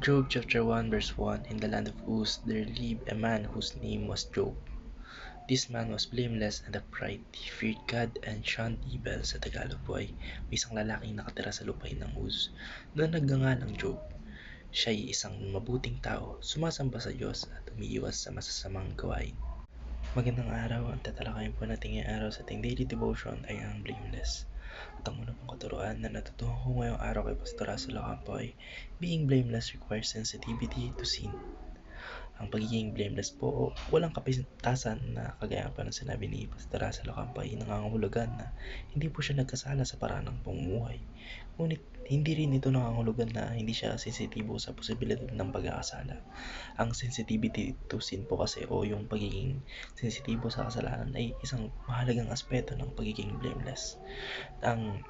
Job chapter 1 verse 1. In the land of Uz there lived a man whose name was Job. This man was blameless and upright. He feared God and shunned evil. Sa Tagalog po ay may isang lalaking nakatira sa lupain ng Uz na nagngangalang Job. Siya ay isang mabuting tao, sumasamba sa Diyos at umiiwas sa masasamang gawain. Magandang araw, ang tatalakayin po natin ngayong araw sa ating daily devotion ay ang blameless. At ang una pong katuruan na natutuhan ko ngayong araw kay Pastor Russell Ocampo ay being blameless requires sensitivity to sin. Ang pagiging blameless po, walang kapintasan na kagaya pa ng sinabi ni Pastor Russell Ocampo ay nangangahulugan na hindi po siya nagkasala sa paraan ng pamumuhay. Ngunit hindi rin ito nangangahulugan na hindi siya sensitibo sa posibilidad ng pagkakasala. Ang sensitivity to sin po kasi o yung pagiging sensitibo sa kasalanan ay isang mahalagang aspeto ng pagiging blameless. Ang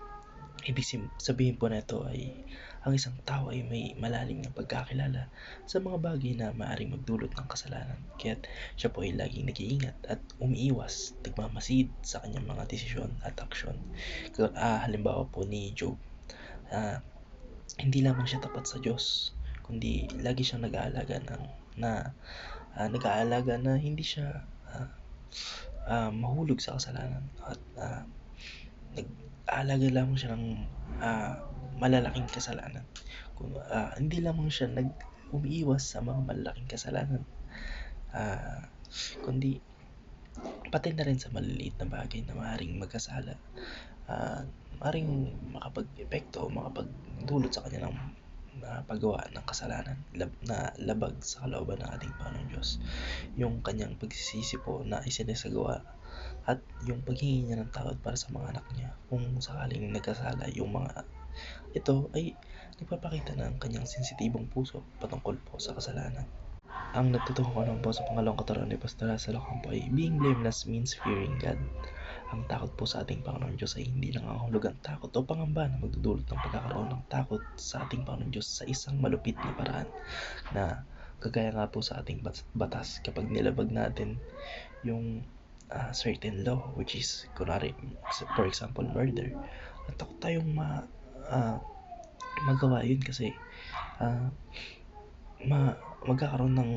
ibig sabihin po nito ay ang isang tao ay may malalim na pagkakilala sa mga bagay na maaaring magdulot ng kasalanan. Kaya't siya po ay laging nag-iingat at umiiwas, nagmamasid sa kanyang mga desisyon at aksyon. Halimbawa po ni Job, hindi lamang siya tapat sa Diyos, kundi lagi siyang nag-aalaga na hindi siya mahulog sa kasalanan at nag-aalaga lamang siya ng malalaking kasalanan. Hindi lamang siya umiiwas sa mga malalaking kasalanan, kundi pati na rin sa maliliit na bagay na maaaring magkasala, maaaring makapag-epekto o makapagdulot sa kanya ng paggawa ng kasalanan na labag sa kalooban ng ating Panginoon Diyos. Yung kanyang pagsisisi po na isinasagawa at yung paghingi niya ng tawad para sa mga anak niya kung sakaling nagkasala yung mga ito ay nagpapakita ng kanyang sensitibong puso patungkol po sa kasalanan. Ang natutuhan ko naman po sa pangalawang katuruan ni Pastor Russell Ocampo ay being blameless means fearing God. Ang takot po sa ating Panginoon Diyos ay hindi nangangahulugang takot o pangamba na magdudulot ng pagkakaroon ng takot sa ating Panginoon Diyos sa isang malupit na paraan na kagaya nga po sa ating batas kapag nilabag natin yung certain law, which is kunwari for example murder, at takot tayong magawa yun kasi magkakaroon ng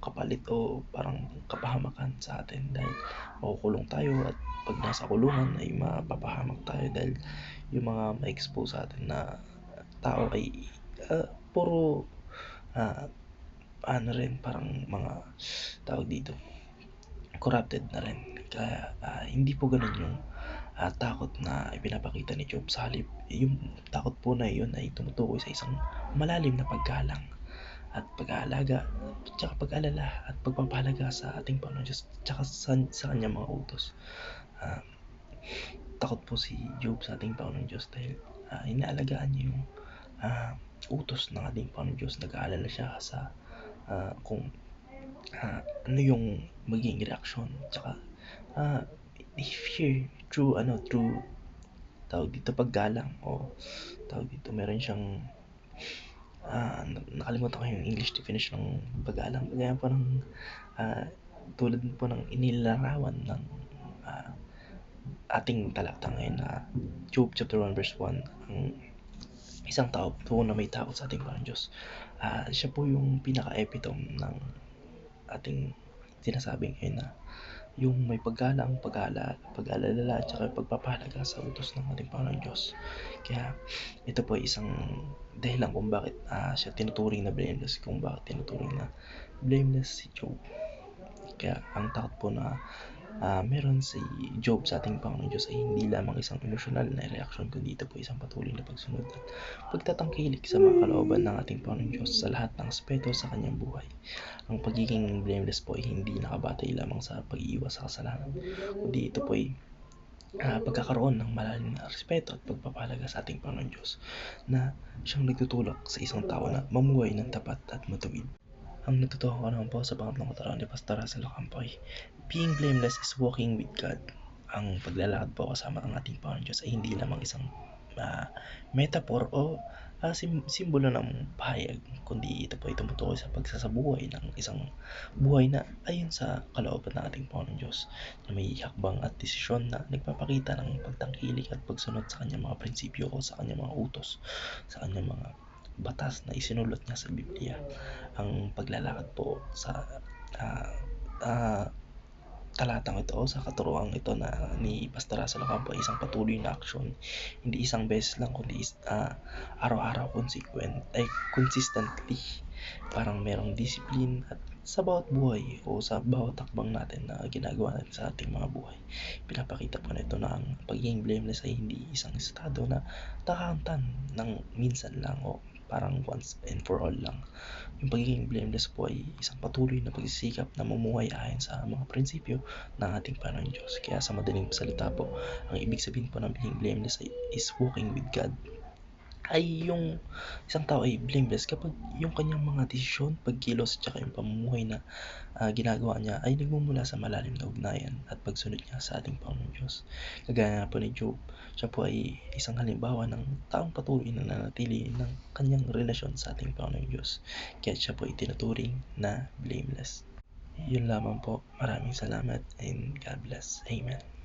kapalit o parang kapahamakan sa atin dahil makukulong tayo at pag nasa kulungan ay mapapahamak tayo dahil yung mga ma-expose sa atin na tao ay puro rin parang mga tawag dito corrupted na rin. Kaya hindi po ganun yung takot na ipinapakita ni Job. Sa halip, yung takot po na yun ay tumutukoy sa isang malalim na paggalang at pag-aalaga, tsaka pag-alala at pagpapahalaga sa ating Panginoon Diyos, tsaka sa kanyang mga utos. Takot po si Job sa ating Panginoon Diyos dahil inaalagaan niya yung utos ng ating Panginoon Diyos. Nag-aalala siya sa kung ano yung magiging reaksyon, tsaka fear through tawag dito paggalang o tawag dito meron siyang nakalimutan ko yung English definition ng paggalang. Kaya po ng tulad po ng inilarawan ng ating talata ngayon na Job chapter 1 verse 1, ang isang tao po na may takot sa ating Panginoon Diyos, siya po yung pinaka-epitome ng ating sinasabing ngayon na yung may paggalang, pag-aalala at saka pagpapahalaga sa utos ng ating Panginoon Diyos. Kaya ito po ay isang dahilan kung bakit siya tinuturing na blameless, kung bakit tinuturing na blameless si Job. Kaya ang takot po na meron si Job sa ating Panginoon Diyos ay hindi lamang isang emosyonal na reaksyon, kundi ito po isang patuloy na pagsunod at pagtatangkilik sa mga kalooban ng ating Panginoon Diyos sa lahat ng aspeto sa kanyang buhay. Ang pagiging blameless po ay hindi nakabatay lamang sa pag-iiwas sa kasalanan, kundi ito po ay pagkakaroon ng malalim na respeto at pagpapahalaga sa ating Panginoon Diyos na siyang nagtutulak sa isang tao na mamuhay ng tapat at matuwid. Ang natutuhan ko naman po sa pangatlong katuruan ni Pastor Russell Ocampo ay being blameless is walking with God. Ang paglalakad po kasama ang ating Panginoon Diyos ay hindi lamang isang metaphor o simbolo ng pahayag, kundi ito po ay tumutukoy sa pagsasabuhay ng isang buhay na ayon sa kalooban ng ating Panginoon Diyos, na may hakbang at desisyon na nagpapakita ng pagtangkilik at pagsunod sa kanyang mga prinsipyo o sa kanyang mga utos, sa kanyang mga batas na isinulot niya sa Biblia. Ang paglalakad po sa ah, ah, talatang ito o sa katuroang ito na ni Pastor Russell Ocampo ay isang patuloy na aksyon, hindi isang beses lang kundi araw-araw consistently, parang merong discipline at sa bawat buhay o sa bawat takbang natin na ginagawa natin sa ating mga buhay. Pinapakita po na ito na ang pagiging blameless ay hindi isang estado na nakakamtan ng minsan lang o parang once and for all lang. Yung pagiging blameless po ay isang patuloy na pagsisikap na mamuhay ayon sa mga prinsipyo ng ating Panginoon Diyos. Kaya sa madaling salita po, ang ibig sabihin po ng being blameless is walking with God. Ay yung isang tao ay blameless kapag yung kanyang mga desisyon, pagkilos, tsaka yung pamumuhay na ginagawa niya ay nagmumula sa malalim na ugnayan at pagsunod niya sa ating Panginoon Diyos. Kagaya nga po ni Job, siya po ay isang halimbawa ng taong patuloy na nanatili ng kanyang relasyon sa ating Panginoon Diyos. Kaya siya po ay tinuturing na blameless. Yun lamang po. Maraming salamat and God bless. Amen.